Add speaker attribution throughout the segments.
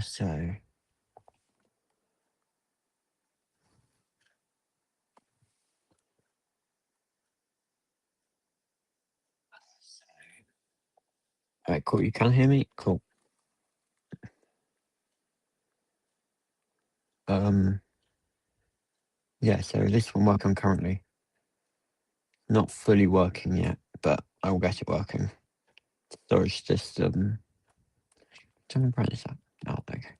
Speaker 1: So alright, cool. You can hear me? Cool. Yeah, so this one work on currently. Not fully working yet, but I will get it working. Storage system. Turn me this up. Oh, okay.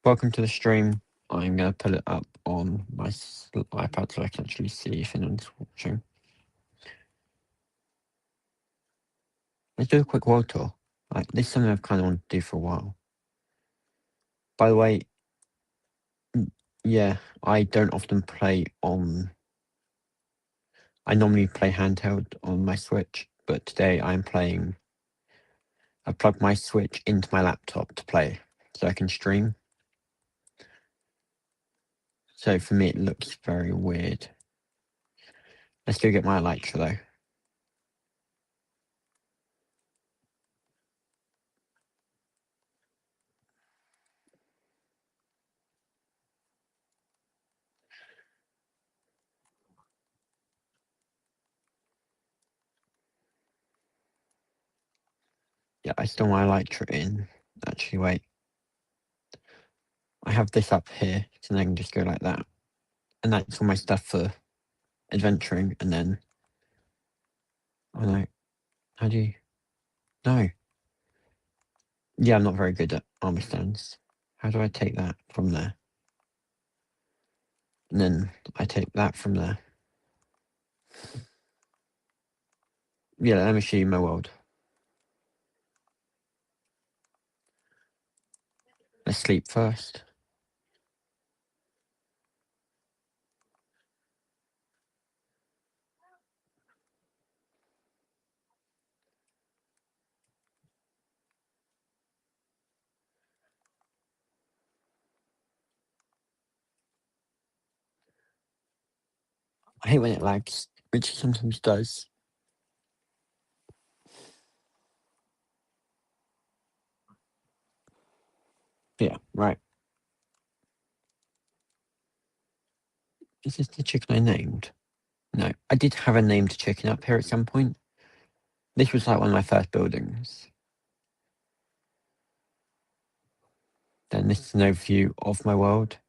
Speaker 1: Welcome to the stream. I'm going to put it up on my iPad so I can actually see if anyone's watching. Let's do a quick world tour. Like, this is something I've kind of wanted to do for a while. By the way, yeah, I don't often play on... I normally play handheld on my Switch, but today I'm playing... I plugged my Switch into my laptop to play, so I can stream. So for me, it looks very weird. Let's go get my Elytra, though. Yeah, I stole my Elytra in. Actually, wait. I have this up here, so then I can just go like that. And that's all my stuff for adventuring, and then... Oh no. How do you... No. Yeah, I'm not very good at armor stones. How do I take that from there? And then I take that from there. Yeah, let me show you my world. Let's sleep first. I hate when it lags, which it sometimes does. Yeah, right. Is this the chicken I named? No, I did have a named chicken up here at some point. This was like one of my first buildings. Then this is an overview of my world.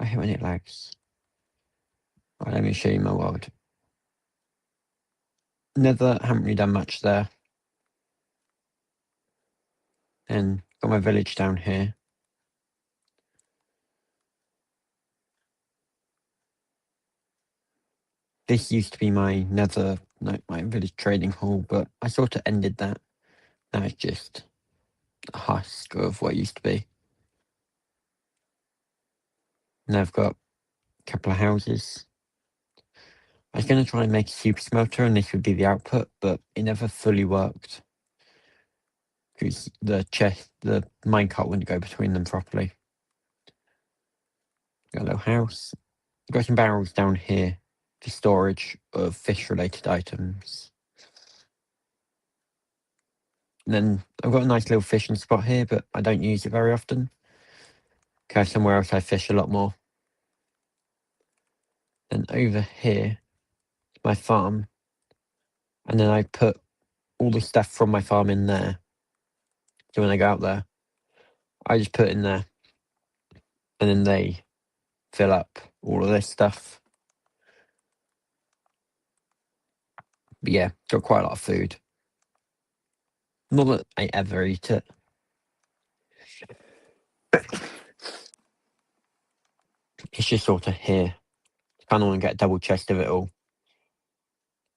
Speaker 1: I hate when it lags. Right, let me show you my world. Nether, haven't really done much there. Then got my village down here. This used to be my Nether, no, my village trading hall, but I sort of ended that. Now it's just a husk of what it used to be. Now I've got a couple of houses. I was going to try and make a super smelter and this would be the output, but it never fully worked because the minecart wouldn't go between them properly. Got a little house. Got some barrels down here for storage of fish-related items. And then I've got a nice little fishing spot here, but I don't use it very often. Go somewhere else I fish a lot more. Then over here, my farm. And then I put all the stuff from my farm in there. So when I go out there, I just put it in there. And then they fill up all of this stuff. But yeah, got quite a lot of food. Not that I ever eat it. It's just sort of here. Kind of want to get a double chest of it all.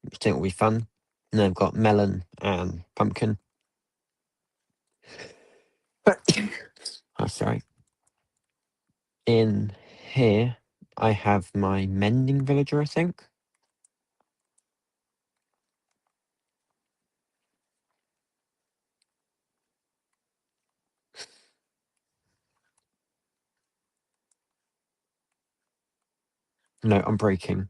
Speaker 1: I think it'll be fun. And then I've got melon and pumpkin. Oh, sorry. In here, I have my mending villager, I think. No, I'm breaking.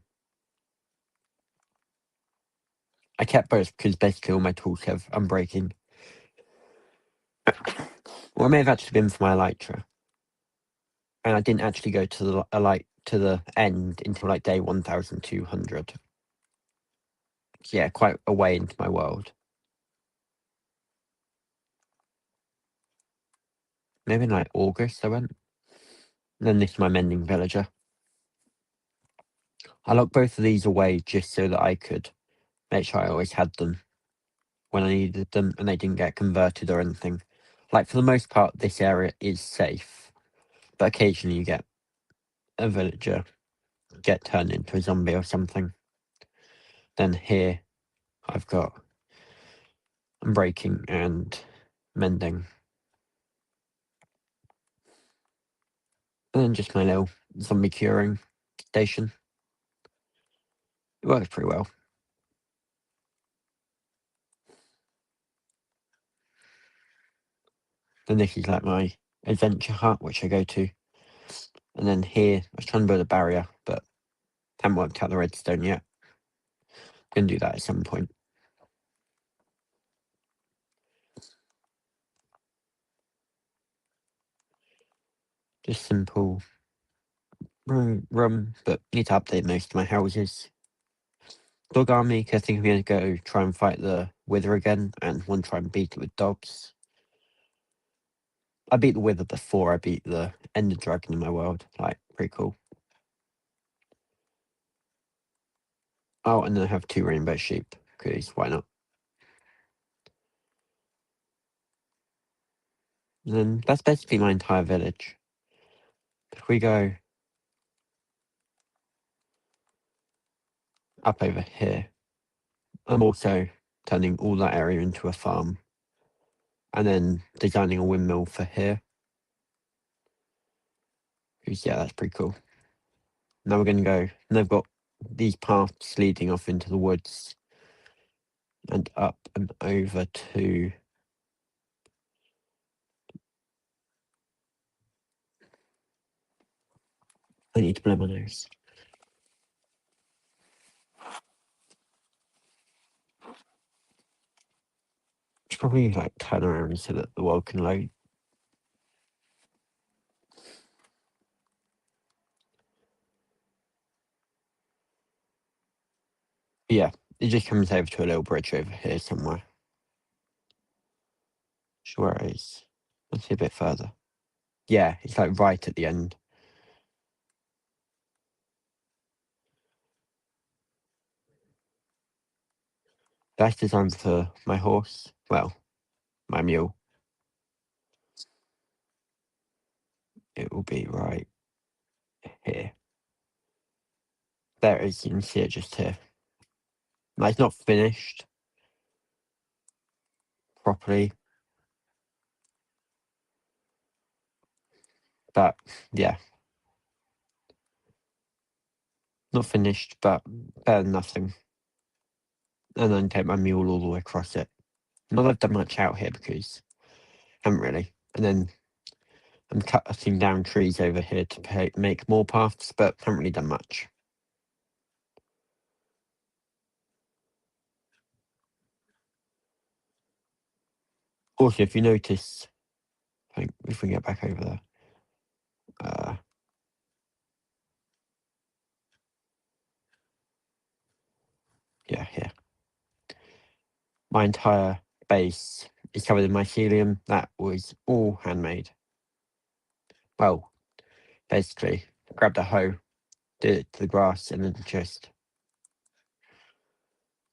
Speaker 1: I kept both because basically all my tools have unbreaking. Or it may have actually been for my elytra. And I didn't actually go to the end until like day 1200. Yeah, quite a way into my world. Maybe in like August I went. And then this is my mending villager. I locked both of these away just so that I could make sure I always had them when I needed them and they didn't get converted or anything. Like for the most part, this area is safe, but occasionally you get a villager get turned into a zombie or something. Then here I've got unbreaking and mending. And then just my little zombie curing station. It works pretty well. Then this is like my adventure hut, which I go to. And then here, I was trying to build a barrier, but haven't worked out the redstone yet. Gonna do that at some point. Just simple room, but need to update most of my houses. Dog army, 'cause I think I'm gonna go try and fight the Wither again, and want to try and beat it with dogs. I beat the Wither before I beat the Ender Dragon in my world. Like, pretty cool. Oh, and then I have 2 rainbow sheep, because why not? And then that's basically my entire village. If we go up over here, I'm also turning all that area into a farm. And then designing a windmill for here. Because, yeah, that's pretty cool. Now we're going to go, and they've got these paths leading off into the woods and up and over to I need to blow my nose. Should probably like turn around so that the world can load. But yeah, it just comes over to a little bridge over here somewhere. Sure it is. Let's see a bit further. Yeah, it's like right at the end. That's designed for my horse. Well, my mule. It will be right here. There it is, you can see it just here. Like, it's not finished properly. But yeah. Not finished, but better than nothing. And then take my mule all the way across it. Not that I've done much out here because I haven't really. And then I'm cutting down trees over here to make more paths, but haven't really done much. Also, if you notice, I think if we get back over there, yeah, here. My entire base is covered in mycelium. That was all handmade. Well, basically, grabbed a hoe, did it to the grass, and then just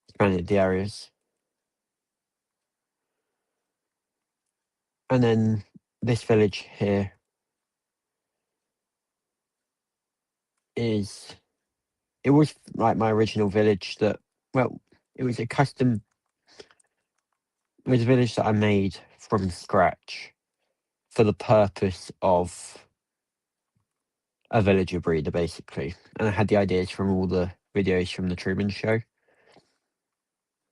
Speaker 1: expanded the areas. And then this village here is, it was like my original village that, well, it was a village that I made from scratch for the purpose of a villager breeder, basically. And I had the ideas from all the videos from the Truman Show.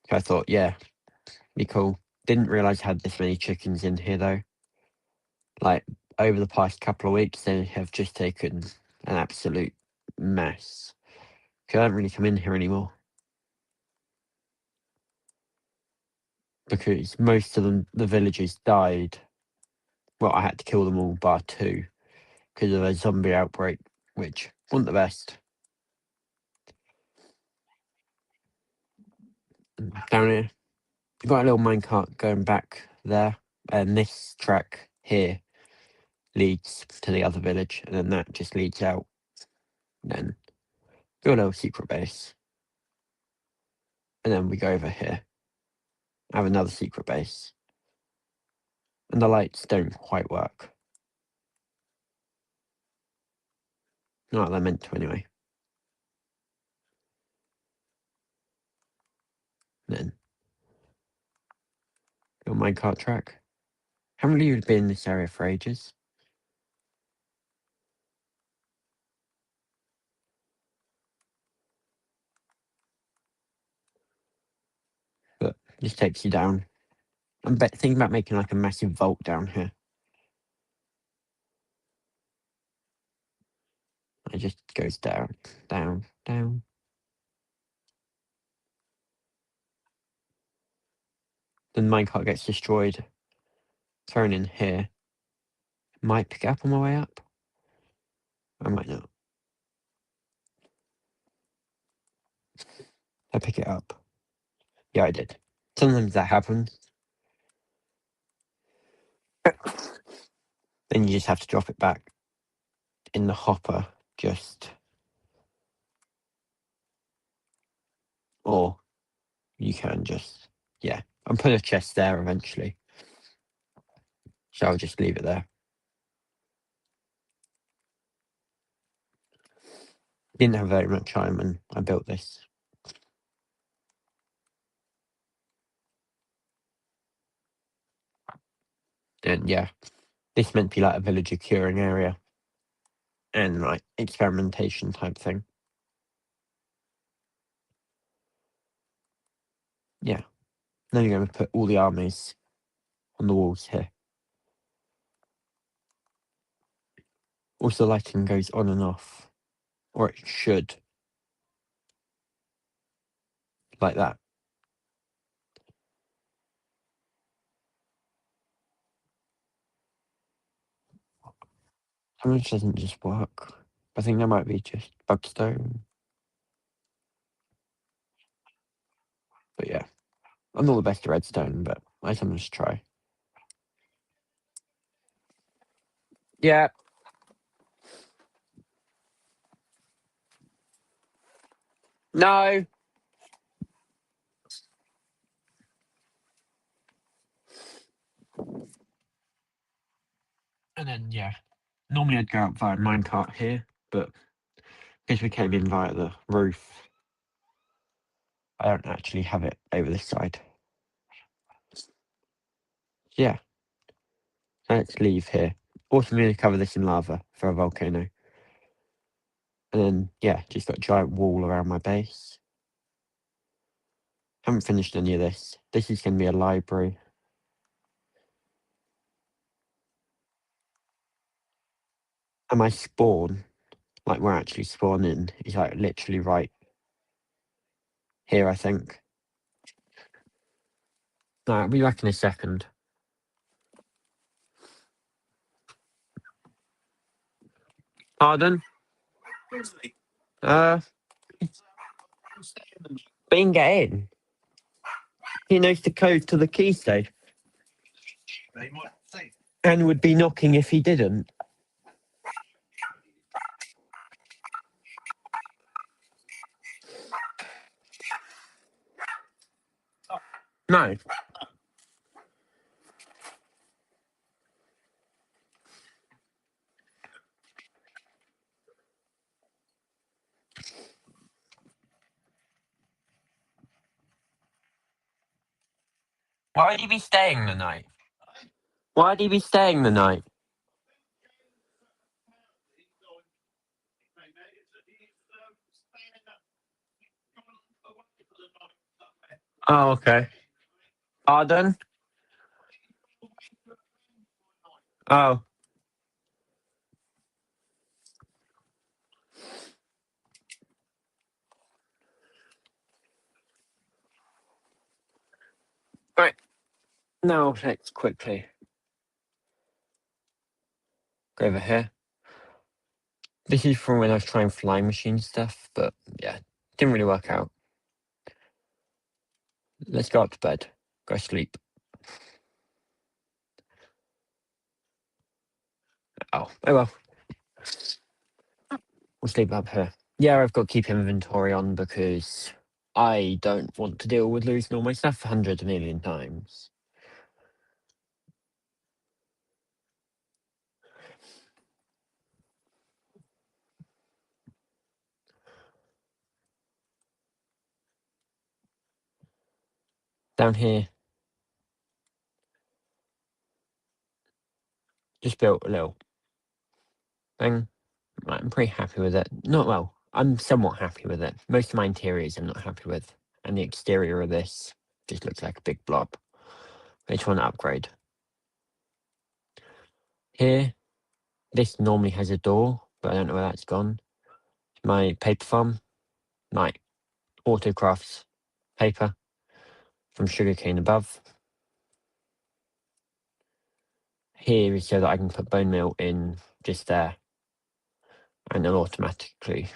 Speaker 1: So I thought, yeah, be cool. Didn't realise I had this many chickens in here, though. Like, over the past couple of weeks, they have just taken an absolute mess. 'Cause I don't really come in here anymore. Because most of them, the villagers died. Well, I had to kill them all bar 2 because of a zombie outbreak, which wasn't the best. Down here, we've got a little minecart going back there, and this track here leads to the other village, and then that just leads out. And then do a little secret base, and then we go over here, have another secret base, and the lights don't quite work. Not they're meant to anyway. And then little minecart track. Haven't really been in this area for ages. But this takes you down. I'm thinking about making like a massive vault down here. It just goes down, down, down. Then minecart gets destroyed. Thrown in here. Might pick it up on my way up. I might not. I pick it up. Yeah, I did. Sometimes that happens. Then you just have to drop it back in the hopper, or you can just, yeah. I'll put a chest there eventually. So I'll just leave it there. Didn't have very much time when I built this. And yeah, this meant to be like a villager curing area and like experimentation type thing. Yeah. Then you're going to put all the armies on the walls here. Also, lighting goes on and off, or it should, like that. How much doesn't just work? I think that might be just bugstone. But yeah, I'm not the best at redstone, but I sometimes try. Yeah. No. And then, yeah, normally I'd go out via minecart here, but because we came in via the roof, I don't actually have it over this side. Yeah. Let's leave here. Also, I'm going to cover this in lava for a volcano. And then, yeah, just got a giant wall around my base. Haven't finished any of this. This is going to be a library. And my spawn, like we're actually spawning, is like literally right here, I think. I'll be back in a second. Pardon? Bean, get in. He knows the code to the key safe. And would be knocking if he didn't. No. Why'd he be staying the night? Why'd he be staying the night? Oh, okay. Pardon? Oh. Right. Now let's quickly go over here. This is from when I was trying flying machine stuff, but yeah, didn't really work out. Let's go up to bed. Go sleep. Oh well. We'll sleep up here. Yeah, I've got to keep inventory on because I don't want to deal with losing all my stuff 100 million times. Down here, just built a little thing. I'm pretty happy with it. Not well, I'm somewhat happy with it. Most of my interiors I'm not happy with. And the exterior of this just looks like a big blob. I just want to upgrade. Here, this normally has a door, but I don't know where that's gone. My paper farm, my autocrafts paper from sugarcane above. Here is so that I can put bone meal in just there, and it'll automatically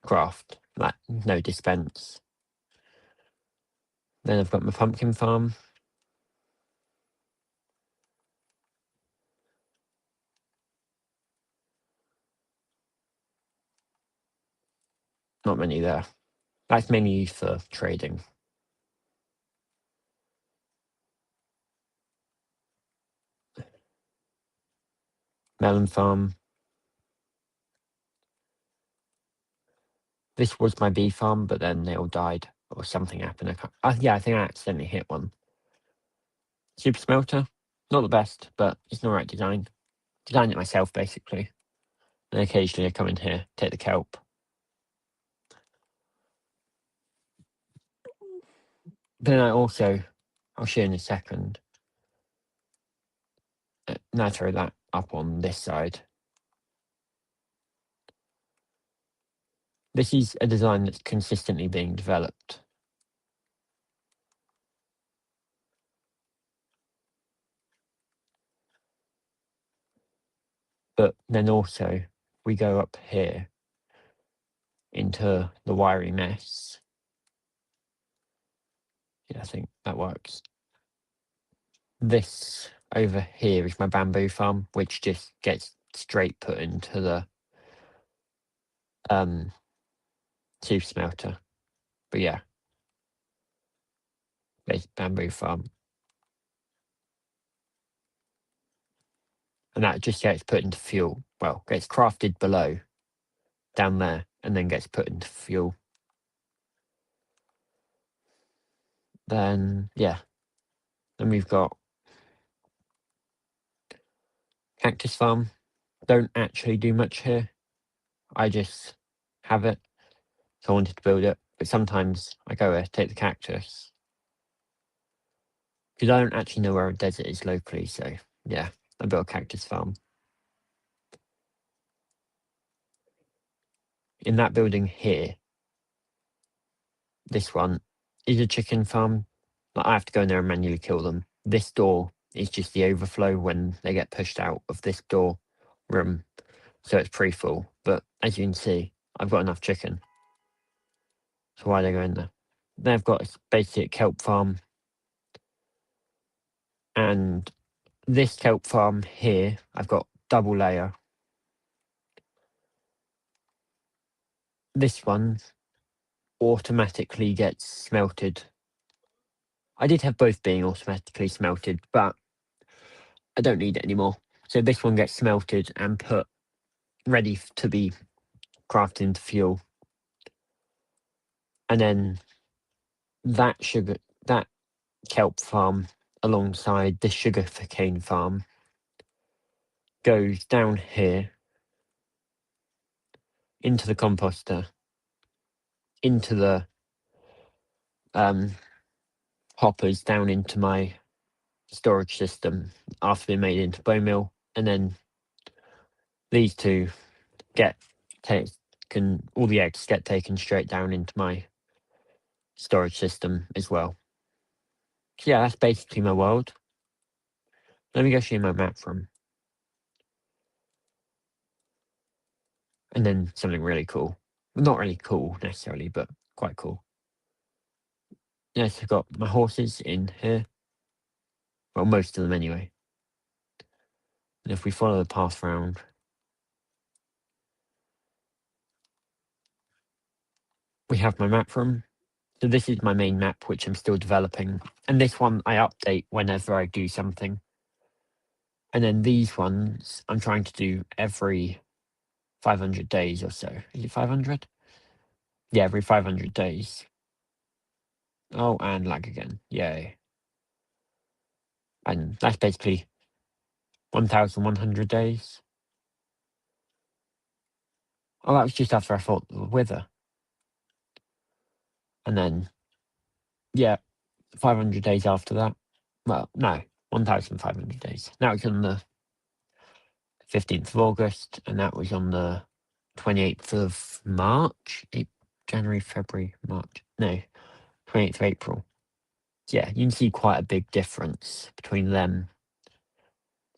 Speaker 1: craft, like no dispense. Then I've got my pumpkin farm. Not many there. That's mainly used for trading. Melon farm. This was my bee farm, but then they all died or something happened. Yeah, I think I accidentally hit one. Super smelter, not the best, but it's an alright design. Designed it myself, basically. And occasionally I come in here, take the kelp. Then I also, I'll show you in a second. Now throw that up on this side. This is a design that's consistently being developed. But then also we go up here into the wiry mess. Yeah, I think that works. This over here is my bamboo farm, which just gets straight put into the super smelter. But yeah, there's bamboo farm. And that just gets put into fuel. Well, gets crafted below, down there, and then gets put into fuel. Then, yeah. Then we've got cactus farm. Don't actually do much here. I just have it. So I wanted to build it. But sometimes I go here, take the cactus. Because I don't actually know where a desert is locally. So, yeah, I built a cactus farm. In that building here, this one is a chicken farm. Like, I have to go in there and manually kill them. This door is just the overflow when they get pushed out of this door room. So it's pretty full. But as you can see, I've got enough chicken. So why they go in there? Then I've got a basic kelp farm. And this kelp farm here, I've got double layer. This one automatically gets smelted. I did have both being automatically smelted, but I don't need it anymore. So this one gets smelted and put ready to be crafted into fuel. And then that kelp farm alongside the sugarcane farm goes down here into the composter, into the hoppers, down into my storage system after being made into bone meal, and then these two get taken, all the eggs get taken straight down into my storage system as well. So yeah, that's basically my world. Let me go show you my map from. And then something really cool. Not really cool necessarily, but quite cool. Yes, I've got my horses in here. Well, most of them anyway. And if we follow the path round, we have my map from. So this is my main map, which I'm still developing. And this one I update whenever I do something. And then these ones I'm trying to do every 500 days or so. Is it 500? Yeah, every 500 days. Oh, and lag again. Yay. And that's basically 1,100 days. Oh, that was just after I fought the Wither. And then, yeah, 500 days after that. Well, no, 1,500 days. That was on the 15th of August, and that was on the 28th of March. January, February, March. No, 28th of April. Yeah, you can see quite a big difference between them,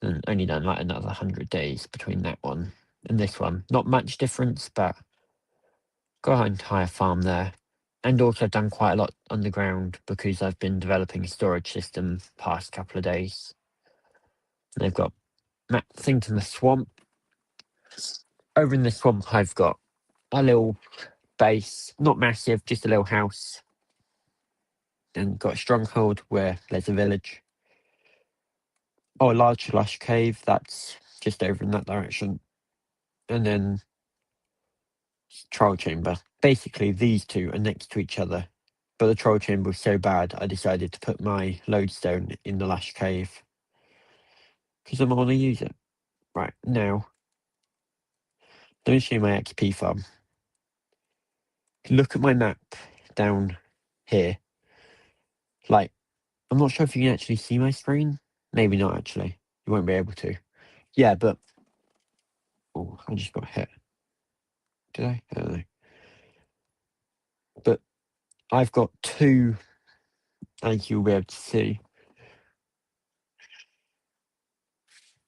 Speaker 1: and only done like another 100 days between that one and this one. Not much difference, but got an entire farm there. And also done quite a lot underground because I've been developing a storage system past couple of days. And they've got things in the swamp. Over in the swamp, I've got a little base, not massive, just a little house. And got a stronghold where there's a village. Oh, a large lush cave, that's just over in that direction. And then troll chamber. Basically, these two are next to each other. But the troll chamber was so bad, I decided to put my lodestone in the lush cave. Because I want to use it. Right, now, let me show you my XP farm. Look at my map down here. Like, I'm not sure if you can actually see my screen. Maybe not, actually. You won't be able to. Yeah, but... Oh, I just got hit. Did I? I don't know. But I've got two, as you'll be able to see.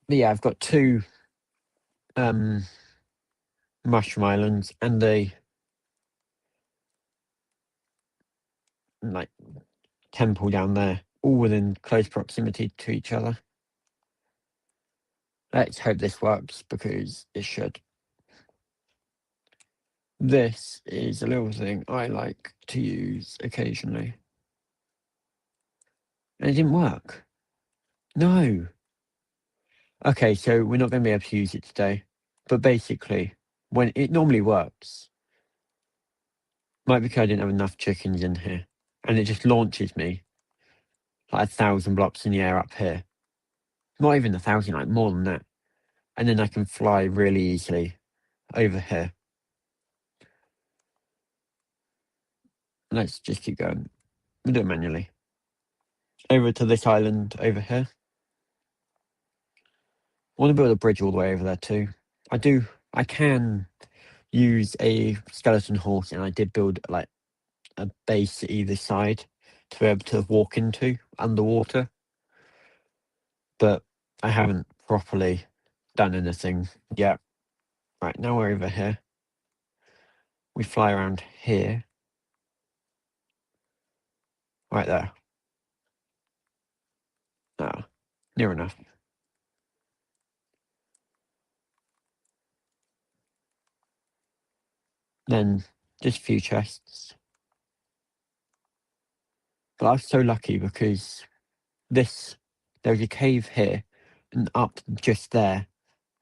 Speaker 1: But yeah, I've got two mushroom islands and a like temple down there, all within close proximity to each other. Let's hope this works because it should. This is a little thing I like to use occasionally. And it didn't work. No. Okay, so we're not going to be able to use it today. But basically, when it normally works, might be because I didn't have enough chickens in here. And it just launches me like 1,000 blocks in the air up here. Not even 1,000, like more than that. And then I can fly really easily over here. Let's just keep going. We'll do it manually. Over to this island over here. I want to build a bridge all the way over there too. I can use a skeleton horse, and I did build like a base either side to be able to walk into underwater. But I haven't properly done anything yet. Right, now we're over here. We fly around here. Right there. Ah, near enough. Then just a few chests. But I was so lucky because there's a cave here, and up just there,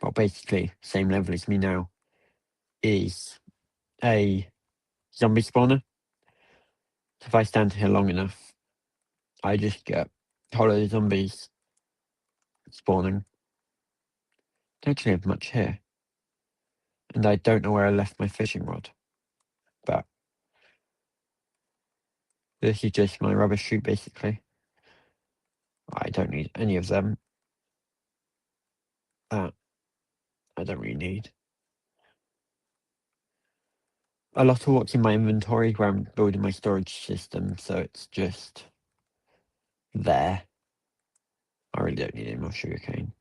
Speaker 1: well, basically same level as me now, is a zombie spawner. if I stand here long enough, I just get hollow zombies spawning. Don't actually have much here. And I don't know where I left my fishing rod. But this is just my rubbish chute, basically. I don't need any of them. That I don't really need. A lot of what's in my inventory where I'm building my storage system, so it's just there. I really don't need any more sugarcane.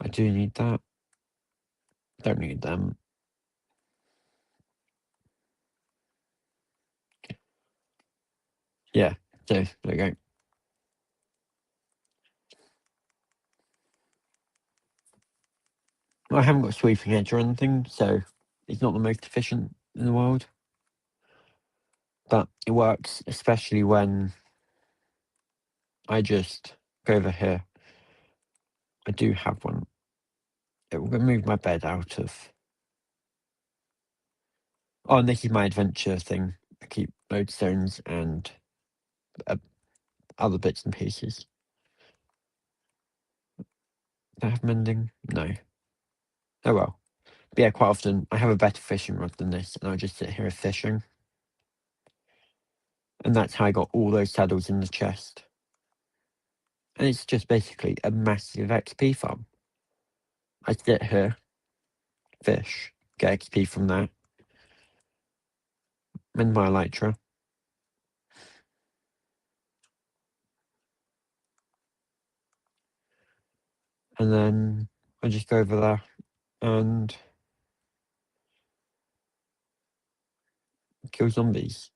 Speaker 1: I do need that. Don't need them. Yeah, so there we go. I haven't got a sweeping edge or anything, so it's not the most efficient in the world. But it works, especially when I just go over here. I do have one. It will move my bed out of... Oh, and this is my adventure thing. I keep lodestones and other bits and pieces. Do I have mending? No. Oh well. But yeah, quite often I have a better fishing rod than this, and I just sit here fishing. And that's how I got all those saddles in the chest. And it's just basically a massive XP farm. I sit here, fish, get XP from that, mend my elytra. And then I just go over there and kill zombies.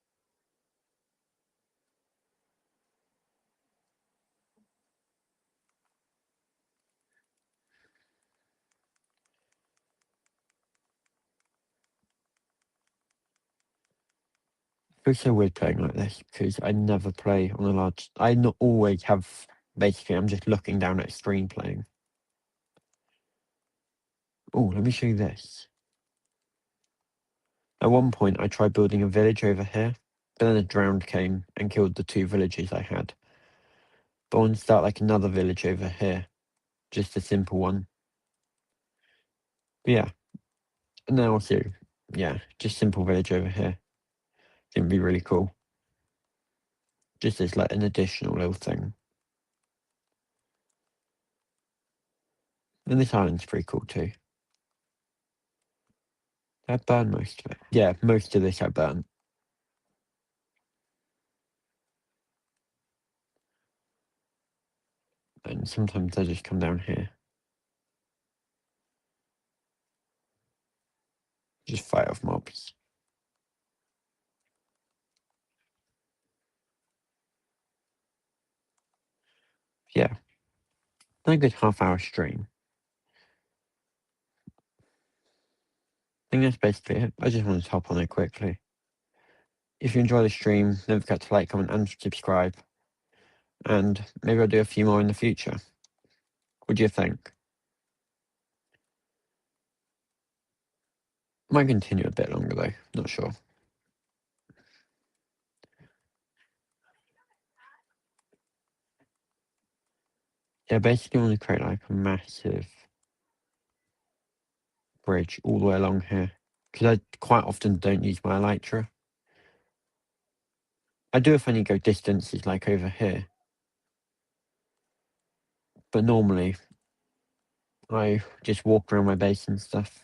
Speaker 1: It's so weird playing like this because I never play on a large... I not always have... Basically, I'm just looking down at a screen playing. Oh, let me show you this. At one point, I tried building a village over here, but then a drown came and killed the 2 villages I had. But I want to start like another village over here, just a simple one. But yeah, and then also, yeah, just simple village over here. It'd be really cool. Just as like an additional little thing. And this island's pretty cool too. I burned most of it. Yeah, most of this I burned. And sometimes I just come down here. Just fight off mobs. Yeah. A good half-hour stream. I think that's basically it. I just wanted to hop on it quickly. If you enjoy the stream, don't forget to like, comment, and subscribe. And maybe I'll do a few more in the future. What do you think? Might continue a bit longer though, not sure. Yeah, basically I want to create like a massive bridge all the way along here. Because I quite often don't use my elytra. I do if I need to go distances like over here. But normally, I just walk around my base and stuff.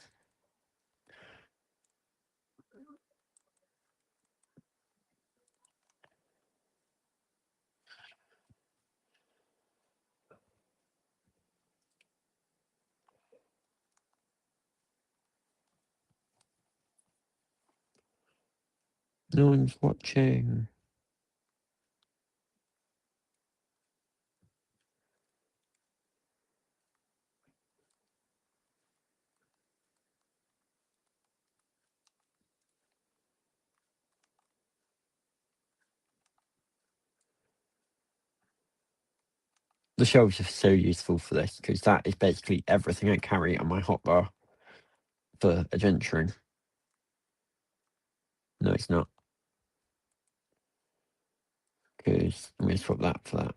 Speaker 1: No one's watching. The shelves are so useful for this because that is basically everything I carry on my hotbar. for adventuring. No, it's not. Because I'm going to swap that for that.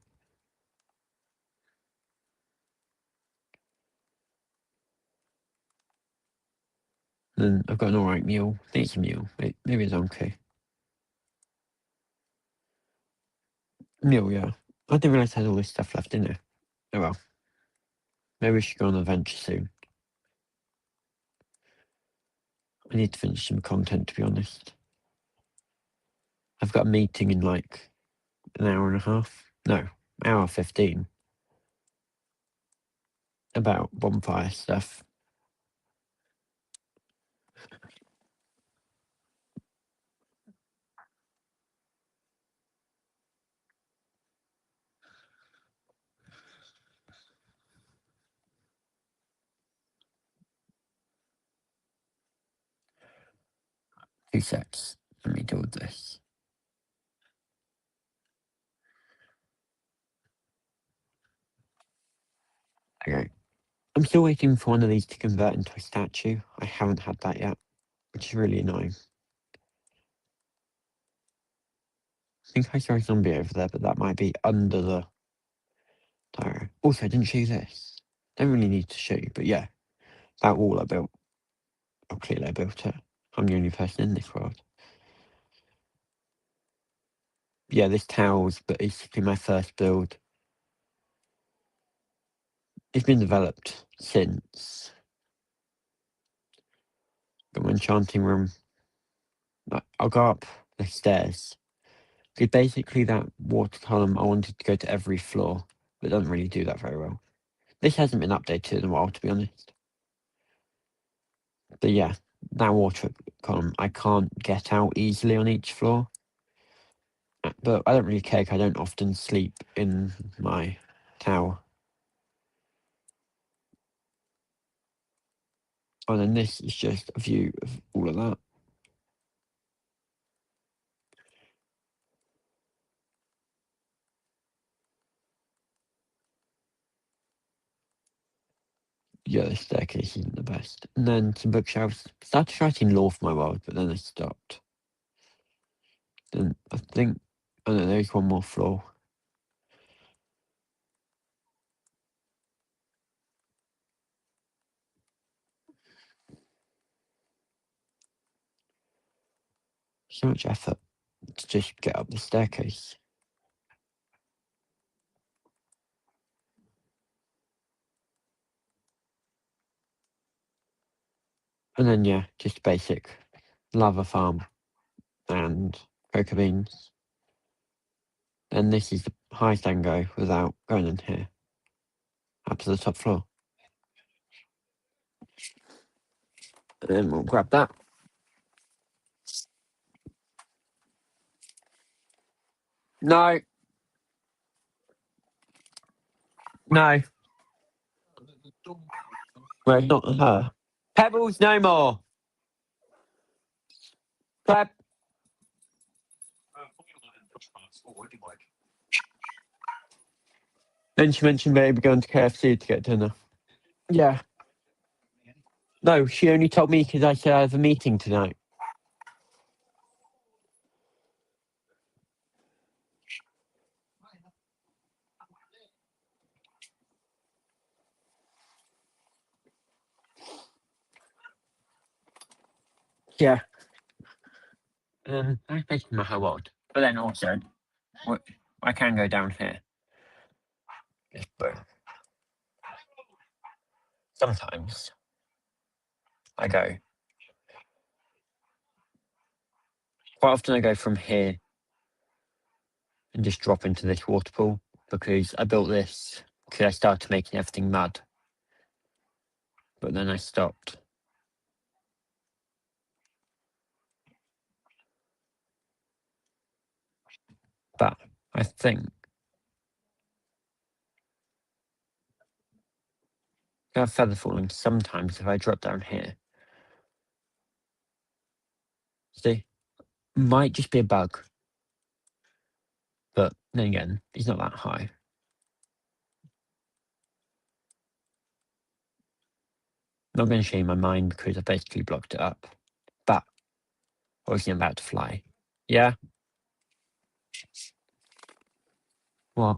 Speaker 1: Then I've got an alright mule. I think it's a mule. Maybe a donkey. Mule, yeah. I didn't realise I had all this stuff left in there. Oh well. Maybe we should go on an adventure soon. I need to finish some content, to be honest. I've got a meeting in like an hour and a half. No, hour 15. About bonfire stuff. Two secs. Let me do this. Okay. I'm still waiting for one of these to convert into a statue. I haven't had that yet, which is really annoying. I think I saw a zombie over there, but that might be under the tire. Also, I didn't show you this. Don't really need to show you, but yeah, that wall I built. Oh, clearly I built it. I'm the only person in this world. Yeah, this tower was basically my first build. It's been developed since. Got my enchanting room. I'll go up the stairs. Because basically that water column, I wanted to go to every floor, but it doesn't really do that very well. This hasn't been updated in a while, to be honest. But yeah, that water column, I can't get out easily on each floor. But I don't really care, I don't often sleep in my tower. Oh, then this is just a view of all of that. Yeah, the staircase isn't the best. And then some bookshelves. Started writing lore for my world, but then I stopped. Then I think, oh no, there's one more floor. So much effort to just get up the staircase. And then, yeah, just basic lava farm and cocoa beans. And this is the highest I can go without going in here. Up to the top floor. And then we'll grab that. No. No. Well, it's not her. Pebbles, no more. Clap. Then she mentioned maybe going to KFC to get dinner. Yeah. No, she only told me because I said I have a meeting tonight. Yeah. That's basically my whole world. But then also, I can go down here. Yes, but sometimes I go. Quite often I go from here and just drop into this water pool because I built this because I started making everything mud. But then I stopped. But I think I have feather falling sometimes if I drop down here. See? Might just be a bug. But then again, it's not that high. not going to show you my mine because I basically blocked it up. But obviously I'm about to fly. Yeah? What?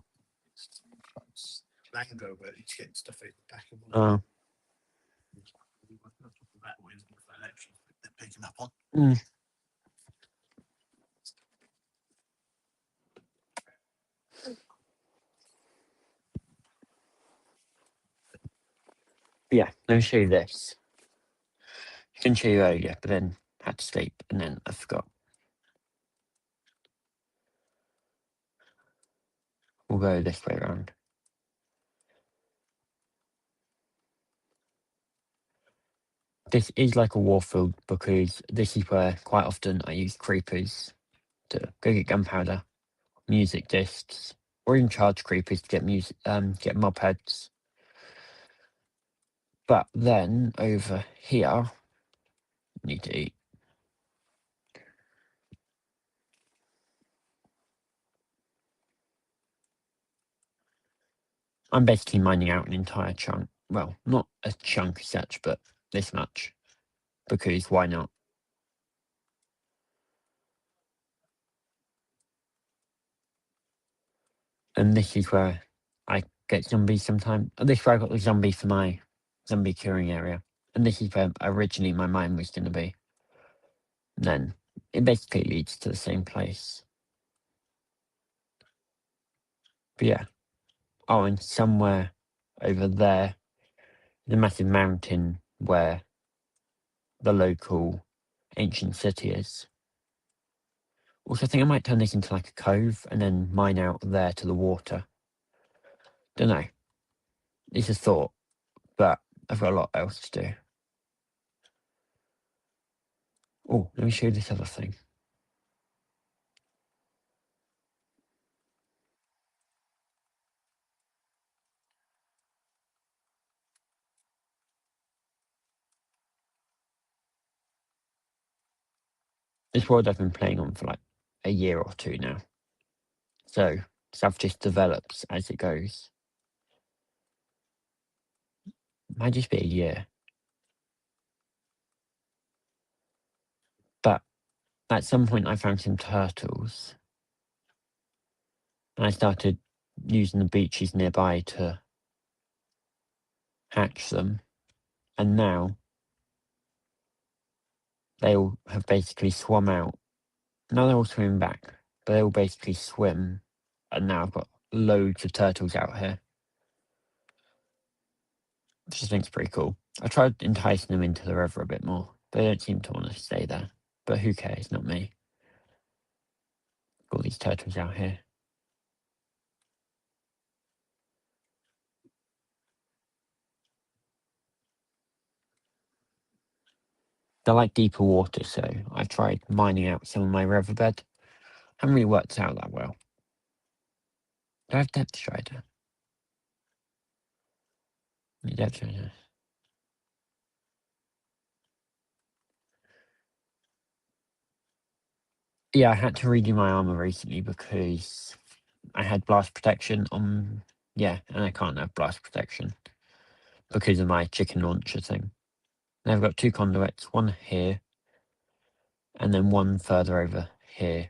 Speaker 2: Mango, but it's getting stuff in the back of one.
Speaker 1: Oh.
Speaker 2: They're picking up on.
Speaker 1: Mm. Yeah, let me show you this. I can show you earlier, but then had to sleep and then I forgot. We'll go this way around. This is like a warfield because this is where quite often I use creepers to go get gunpowder, music discs, or even charge creepers to get get mob heads. But then over here, I need to eat. I'm basically mining out an entire chunk. Well, not a chunk as such, but this much. Because why not? And this is where I get zombies sometimes. This is where I got the zombie for my zombie curing area. And this is where originally my mine was going to be. And then it basically leads to the same place. But yeah. Oh, and somewhere over there, the massive mountain where the local ancient city is. Also, I think I might turn this into like a cove and then mine out there to the water. Don't know. It's a thought, but I've got a lot else to do. Oh, let me show you this other thing. This world I've been playing on for like a year or two now. So stuff just develops as it goes. Might just be a year. But at some point I found some turtles. And I started using the beaches nearby to hatch them. And now they all have basically swum out. Now they're all swimming back, but they all basically swim. And now I've got loads of turtles out here. Which I think is pretty cool. I tried enticing them into the river a bit more. They don't seem to want to stay there. But who cares? Not me. Got all these turtles out here. They're like deeper water, so I've tried mining out some of my riverbed. Haven't really worked out that well. Do I have depth strider? Depth strider. Yeah, I had to redo my armor recently because I had blast protection on. Yeah, and I can't have blast protection because of my chicken launcher thing. And I've got two conduits, one here, and then one further over here.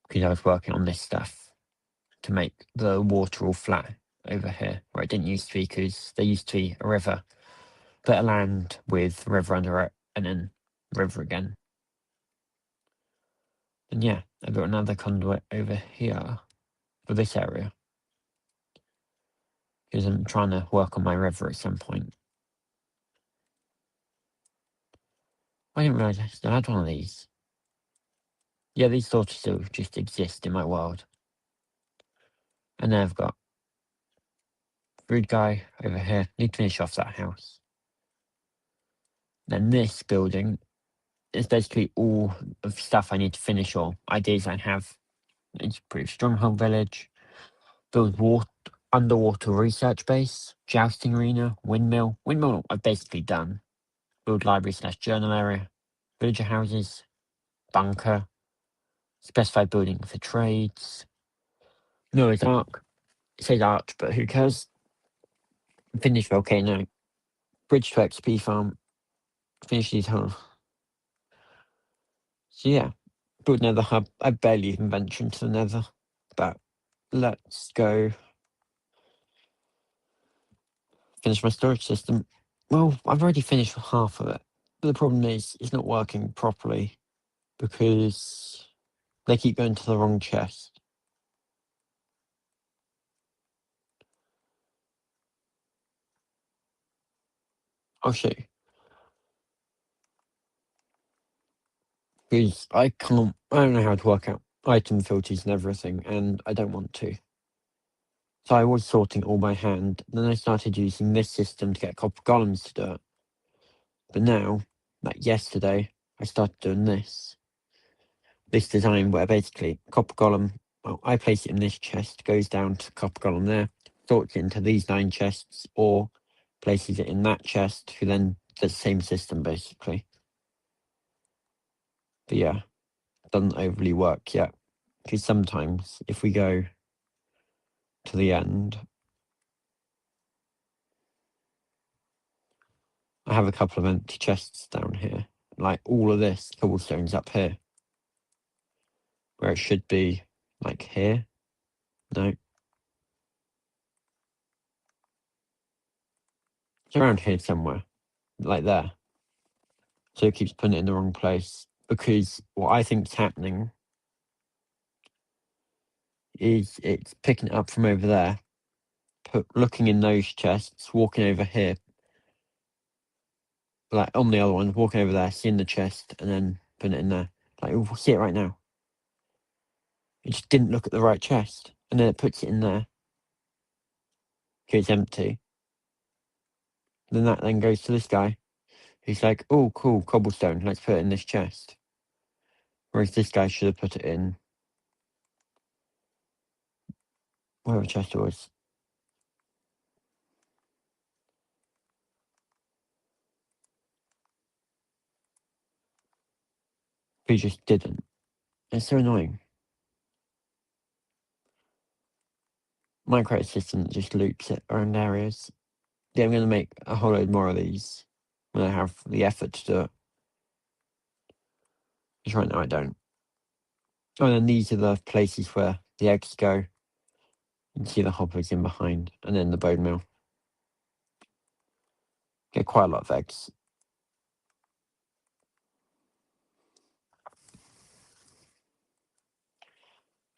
Speaker 1: Because I was working on this stuff to make the water all flat over here, where it didn't used to be, because there used to be a river, but a land with river under it, and then river again. And yeah, I've got another conduit over here for this area. Because I'm trying to work on my river at some point. I didn't realise I still had one of these. Yeah, these sort of still just exist in my world. And then I've got food guy over here. Need to finish off that house. Then this building is basically all of stuff I need to finish, or ideas I have. It's pretty stronghold village. Build underwater research base, jousting arena, windmill. Windmill I've basically done. Build library / journal area, villager houses, bunker, specified building for trades. Noah's Ark. It says arch, but who cares? Finished Volcano. Bridge to XP farm. Finish these whole. So yeah, build Nether hub. I barely even venture into the Nether, but let's go finish my storage system. Well, I've already finished half of it, but the problem is it's not working properly because they keep going to the wrong chest. I'll show you. Because I don't know how to work out item filters and everything, and I don't want to. So I was sorting all by hand. Then I started using this system to get copper golems to do it. But now, like yesterday, I started doing this design where basically copper golem, well, I place it in this chest, goes down to copper golem there, sorts it into these 9 chests, or places it in that chest, who then does the same system basically. But yeah, doesn't overly work yet. Because sometimes if we go to the end, I have a couple of empty chests down here. Like all of this cobblestone's up here. Where it should be like here. No. It's around here somewhere. Like there. So it keeps putting it in the wrong place. Because what I think's happening is it's picking it up from over there, looking in those chests, walking over here, like on the other one, walking over there, seeing the chest, and then putting it in there. Like, we'll see it right now. It just didn't look at the right chest, and then it puts it in there. Okay, it's empty. Then that then goes to this guy. He's like, oh, cool, cobblestone, let's put it in this chest. Whereas this guy should have put it in wherever chest it was. He just didn't. It's so annoying. Minecraft system just loops it around areas. Yeah, I'm going to make a whole load more of these when I have the effort to do it. Because right now I don't. Oh, and then these are the places where the eggs go. You can see the hoppers in behind, and then the bone meal. Get quite a lot of eggs.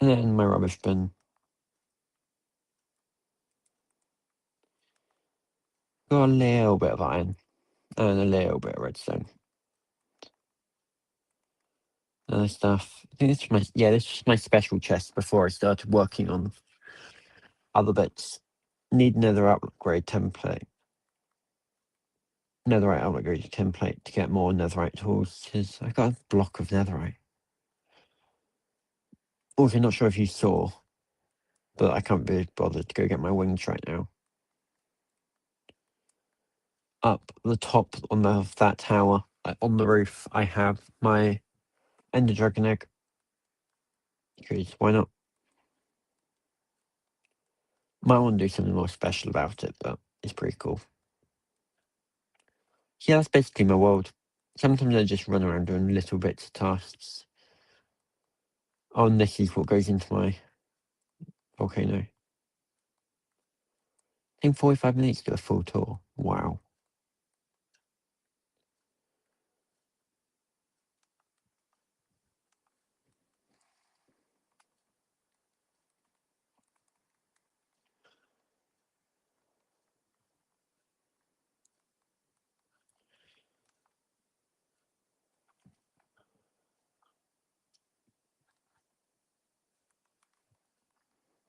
Speaker 1: And then my rubbish bin. Got a little bit of iron and a little bit of redstone. Other stuff. I think this was this was my special chest before I started working on other bits. Need another upgrade template. Netherite upgrade template to get more netherite tools, because I got a block of netherite. Also, not sure if you saw, but I can't be bothered to go get my wings right now. Up the top on that tower, on the roof, I have my Ender Dragon egg. Because why not? Might want to do something more special about it, but it's pretty cool. Yeah, that's basically my world. Sometimes I just run around doing little bits of tasks. Oh, and this is what goes into my volcano. I think 45 minutes to do a full tour. Wow.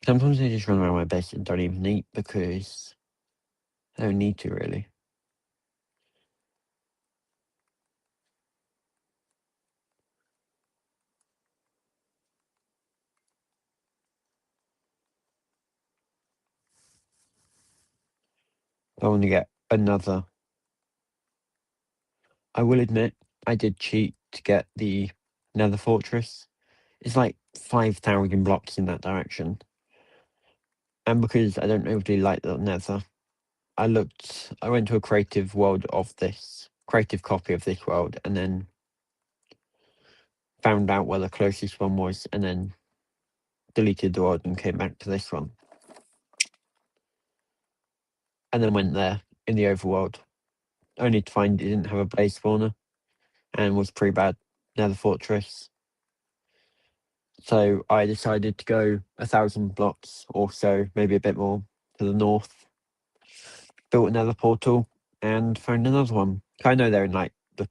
Speaker 1: Sometimes I just run around my base and don't even eat because I don't need to really. I want to get another. I will admit, I did cheat to get the Nether Fortress. It's like 5,000 blocks in that direction. And because I don't overly like the Nether, I went to a creative copy of this world, and then found out where the closest one was, and then deleted the world and came back to this one. And then went there in the overworld, only to find it didn't have a blaze spawner and was pretty bad nether fortress. So I decided to go 1,000 blocks or so, maybe a bit more, to the north, built another portal, and found another one. I know they're in like the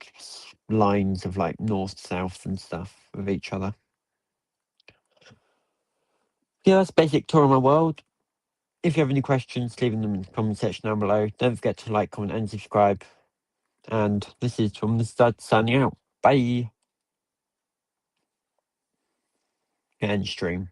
Speaker 1: lines of like north, south and stuff with each other. Yeah, that's a basic tour of my world. If you have any questions, leave them in the comment section down below. Don't forget to like, comment and subscribe. And this is from the stud signing out. Bye. End stream.